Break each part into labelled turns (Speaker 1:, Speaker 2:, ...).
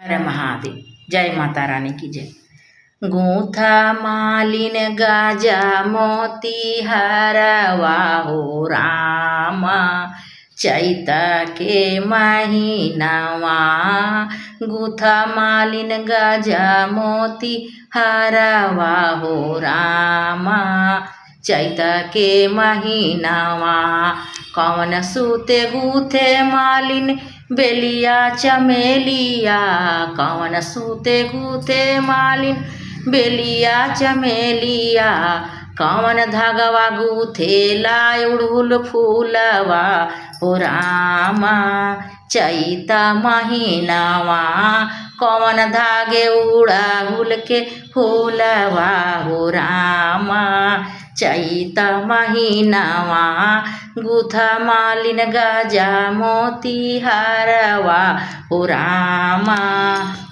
Speaker 1: हर महादेव। जय माता रानी की जय। गूथा मालिन गाजा मोती हरवा हो रामा, चैत के महीनावा। गूथा मालिन गाजा मोती हरवा हो रामा, चैत के महीनावा। कौन सूते गूथे मालिन बेलिया चमेलिया, कौन सूते गूथे मालिन बेलिया चमेलिया। कौन धागवा गूथे लाई उड़हुल फूलवा हो रामा, चैत महीनावा। कौन धागे उड़हुल के फूलवा हो रामा, चैत महीनावा। गूथा मालिन गाजा मोती हरवा हो रामा,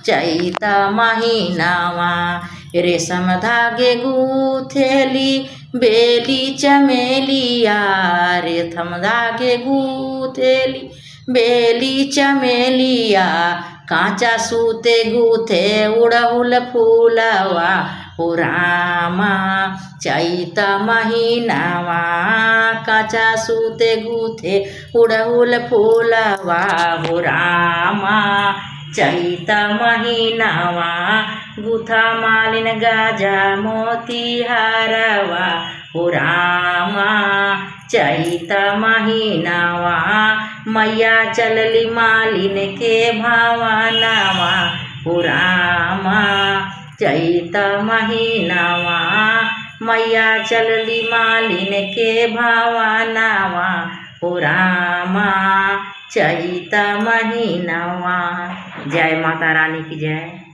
Speaker 1: चैत महीनावा। रेशम धागे गूथेली बेली चमेलिया, रेशम धागे गूथेली बेली चमेलिया। कांचा सूते गूथे उड़हुल फूलवा हो रामा, चैत महीनावा। कांचा सूते गूथे उड़हुल फूलवा हो रामा, चैत महीनावा। गूथा मालिन गाजा मोती हरवा हो रामा, चैत महीनावा। मैया चलली मालिन के भावनावा हो रामा, चैत महीनावा। मैया चलली मालिन के भावनावा हो रामा, चैत महीनावा। जय माता रानी की जय।